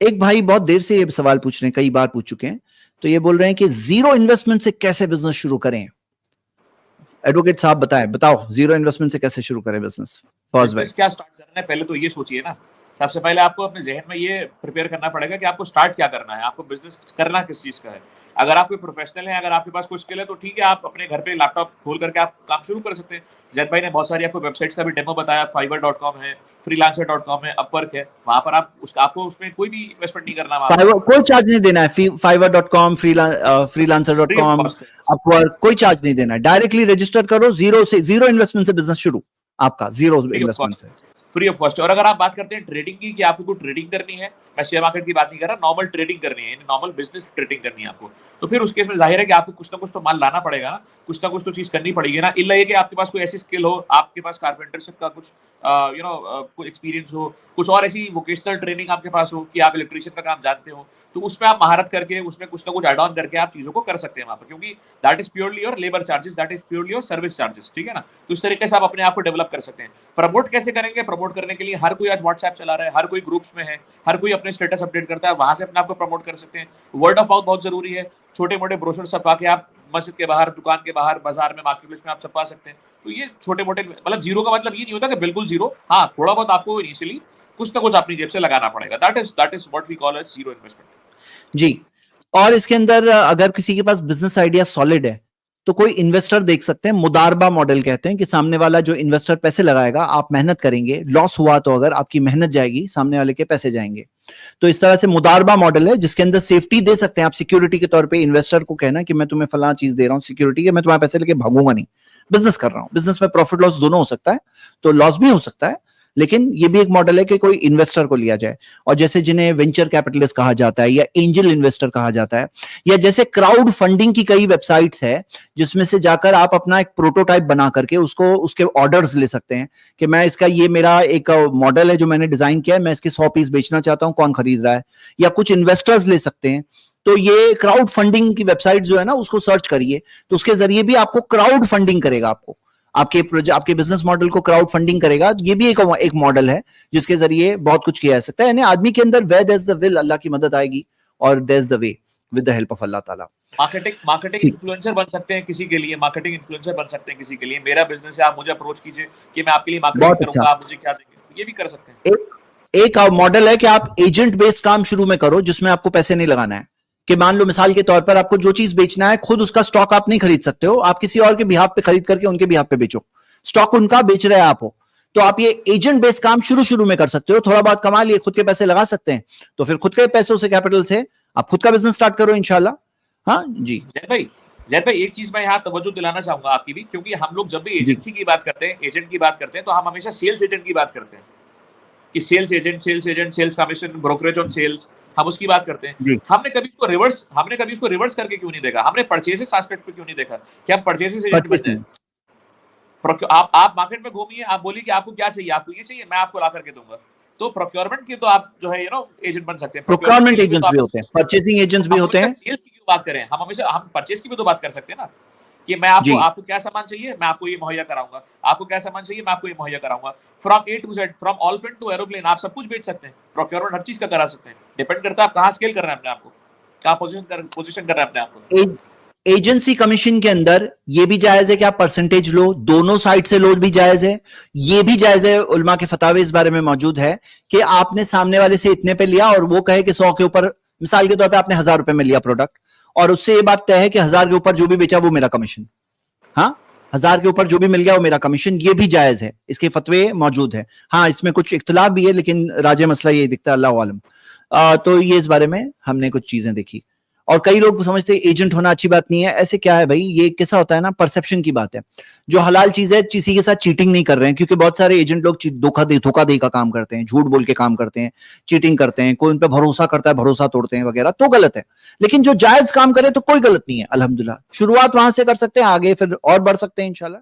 एक भाई बहुत देर से ये सवाल पूछ रहे हैं, कई बार पूछ चुके हैं, तो ये बोल रहे हैं कि जीरो इन्वेस्टमेंट से कैसे बिजनेस शुरू करें। एडवोकेट साहब बताओ जीरो इन्वेस्टमेंट से कैसे शुरू करें बिजनेस। फर्स्ट भाई, बिजनेस क्या स्टार्ट करना है पहले तो ये सोचिए ना। सबसे पहले आपको अपने ज़हन में ये प्रिपेयर करना पड़ेगा कि आपको स्टार्ट क्या करना है, आपको बिज़नेस करना किस चीज़ का है। अगर आप कोई प्रोफ़ेशनल हैं, अगर आपके पास कोई स्किल है तो ठीक है, आप अपने घर पे लैपटॉप खोल करके आप काम शुरू कर सकते हैं। ज़ैद भाई ने बहुत सारी आपको वेबसाइट्स का भी डेमो बताया, fiverr.com है, freelancer.com है, अपवर्क है। वहाँ पर आपको उसमें कोई भी इन्वेस्टमेंट नहीं करना वहाँ पर। फाइवर कोई चार्ज नहीं देना है, fiverr.com, free of freelancer.com, cost है। अपवर्क, कोई चार्ज नहीं देना है, डायरेक्टली रजिस्टर करो, जीरो इन्वेस्टमेंट से बिजनेस शुरू, आपका zero free of investment cost से। Free of cost. और अगर आप बात करते हैं ट्रेडिंग की कि आपको ट्रेडिंग करनी है, मैं शेयर मार्केट की बात नहीं कर रहा, नॉर्मल ट्रेडिंग करनी है, नॉर्मल बिजनेस ट्रेडिंग करनी है आपको, तो फिर उस केस में जाहिर है कि आपको कुछ ना कुछ तो माल लाना पड़ेगा ना, कुछ ना कुछ तो चीज करनी पड़ेगी ना। इल्ला ये कि आपके पास कोई ऐसी स्किल हो, आपके पास कारपेंटरशिप का कुछ कोई एक्सपीरियंस हो, कुछ और ऐसी वोकेशनल ट्रेनिंग आपके पास हो कि आप इलेक्ट्रिशियन का काम जानते हो, तो उसमें आप महारत करके उसमें कुछ ना कुछ एड ऑन करके आप चीजों को कर सकते हैं वहां पर, क्योंकि that is purely your labour charges, that is purely your service charges, ठीक है ना। तो इस तरीके से आप अपने आप को डेवलप कर सकते हैं। प्रमोट कैसे करेंगे? प्रमोट करने के लिए हर कोई आज व्हाट्सएप चला रहा है, हर कोई ग्रुप्स में है, हर कोई अपने स्टेटस अपडेट करता है, वहां से अपने आप को प्रमोट कर सकते हैं। वर्ड ऑफ माउथ बहुत जरूरी है। छोटे मोटे ब्रोशर छपवा के आप मस्जिद के बाहर, दुकान के बाहर, बाजार में, मार्केट प्लेस में आप छपवा सकते हैं। तो ये छोटे मोटे, मतलब जीरो का मतलब ये नहीं होता कि बिल्कुल जीरो, हाँ थोड़ा बहुत आपको इनिशियली कुछ ना कुछ अपनी जेब से लगाना पड़ेगा। That is what we call as zero investment. जी। और इसके अंदर अगर किसी के पास बिजनेस आइडिया सॉलिड है तो कोई इन्वेस्टर देख सकते हैं, मुदारबा मॉडल कहते हैं, कि सामने वाला जो इन्वेस्टर पैसे लगाएगा, आप मेहनत करेंगे, लॉस हुआ तो अगर आपकी मेहनत जाएगी, सामने वाले के पैसे जाएंगे। तो इस तरह से मुदारबा मॉडल है जिसके अंदर सेफ्टी दे सकते हैं आप, सिक्योरिटी के तौर पे इन्वेस्टर को कहना कि मैं तुम्हें फलाना चीज दे रहा हूं सिक्योरिटी के, मैं तुम्हारे पैसे लेके भागूंगा नहीं, बिजनेस कर रहा हूं। बिजनेस में प्रॉफिट लॉस दोनों हो सकता है, तो लॉस भी हो सकता है, लेकिन ये भी एक मॉडल है कि कोई इन्वेस्टर को लिया जाए। और जैसे जिन्हें वेंचर कैपिटलिस्ट कहा जाता है या एंजल इन्वेस्टर कहा जाता है, या जैसे क्राउड फंडिंग की कई वेबसाइट्स है जिसमें से जाकर आप अपना एक प्रोटोटाइप बना करके उसको, उसके ऑर्डर्स ले सकते हैं कि मैं इसका, ये मेरा एक मॉडल है जो मैंने डिजाइन किया है, मैं इसके 100 पीस बेचना चाहता हूं, कौन खरीद रहा है, या कुछ इन्वेस्टर्स ले सकते हैं। तो ये क्राउड फंडिंग की वेबसाइट जो है ना, उसको सर्च करिए, तो उसके जरिए भी आपको क्राउड फंडिंग करेगा, आपको आपके बिजनेस मॉडल को क्राउड फंडिंग करेगा। ये भी एक मॉडल है जिसके जरिए बहुत कुछ किया जा सकता है। यानी आदमी के अंदर where there is the will, Allah की मदद आएगी, और there is the way with the help of Allah Taala. Marketing influencer बन सकते हैं किसी के लिए, मार्केटिंग इन्फ्लुएंसर बन सकते हैं किसी के लिए। मेरा बिजनेस है, आप मुझे अप्रोच कीजिए कि मैं आपके लिए मार्केटिंग बहुत अच्छा। करूंगा, आप मुझे क्या देंगे, ये भी कर सकते हैं। एक मॉडल है कि आप एजेंट बेस्ड काम शुरू में करो जिसमें आपको पैसे नहीं लगाना है, कि मान लो मिसाल के तौर पर आपको जो चीज बेचना है, खुद उसका स्टॉक आप नहीं खरीद सकते हो, आप किसी और के बिहाफ पे खरीद करके उनके बिहाफ पे बेचो, स्टॉक उनका बेच रहे हैं आप हो, तो आप ये एजेंट बेस्ड काम शुरू में कर सकते हो, थोड़ा बहुत कमा लिए, खुद के पैसे लगा सकते हैं, तो फिर खुद के पैसों से, कैपिटल से आप खुद का बिजनेस स्टार्ट करो इंशाल्लाह। हाँ जी। जैद भाई एक चीज मैं यहाँ तवज्जो दिलाना चाहूंगा आपकी भी, क्योंकि हम लोग जब भी एजेंसी की बात करते हैं, एजेंट की बात करते हैं, तो हम हमेशा सेल्स एजेंट की बात करते हैं कि sales agent, sales commission, brokerage on sales, हम उसकी बात करते हैं। जी। हमने कभी इसको रिवर्स करके क्यों नहीं देखा? हमने परचेसेस एस्पेक्ट पे क्यों नहीं देखा कि हम परचेसेस एजेंट बन जाए? आप मार्केट में घूमिए, आप बोलिए कि आपको क्या चाहिए, आपको ये चाहिए, मैं आपको ला करके दूंगा। तो प्रोक्योरमेंट की तो आप जो है एजेंट बन सकते हैं। प्रोक्योरमेंट एजेंट्स भी होते हैं, परचेसिंग एजेंट्स भी होते हैं। सेल्स की क्यों बात करें? हम परचेस की भी तो बात कर सकते हैं ना, कि मैं आपको क्या सामान चाहिए, मैं आपको ये मुहैया कराऊंगा, आपको क्या सामान चाहिए, मैं आपको ये मुहैया कराऊंगा। From A to Z, from all print to aeroplane, आप सब कुछ बेच सकते हैं। प्रोक्योरमेंट हर चीज का करा सकते हैं, डिपेंड करता है आप कहाँ स्केल कर रहे हैं अपने आपको, कहाँ पोजीशन कर रहे हैं अपने आपको। एजेंसी कमीशन के अंदर ये भी जायज है कि आप परसेंटेज लो, दोनों साइड से लो भी जायज है। ये भी जायज है, उलमा के फतावे इस बारे में मौजूद है कि आपने सामने वाले से इतने पे लिया और वो कहे कि 100 के ऊपर, मिसाल के तौर पे आपने 1000 रुपए में लिया प्रोडक्ट, और उससे ये बात तय है कि 1000 के ऊपर जो भी बेचा वो मेरा कमीशन। हाँ, 1000 के ऊपर जो भी मिल गया वो मेरा कमीशन, ये भी जायज है, इसके फतवे मौजूद है। हाँ, इसमें कुछ इख्तलाफ भी है, लेकिन राजे मसला ये दिखता है, अल्लाह आलम। तो ये इस बारे में हमने कुछ चीजें देखी। और कई लोग समझते हैं एजेंट होना अच्छी बात नहीं है, ऐसे क्या है भाई, ये कैसा होता है ना, परसेप्शन की बात है। जो हलाल चीज है, किसी के साथ चीटिंग नहीं कर रहे हैं, क्योंकि बहुत सारे एजेंट लोग धोखाधड़ी का काम करते हैं, झूठ बोल के काम करते हैं, चीटिंग करते हैं, कोई उन पर भरोसा करता है, भरोसा तोड़ते हैं वगैरह, तो गलत है। लेकिन जो जायज काम करे तो कोई गलत नहीं है, अल्हम्दुलिल्लाह। शुरुआत वहां से कर सकते हैं, आगे फिर और बढ़ सकते हैं इंशाल्लाह।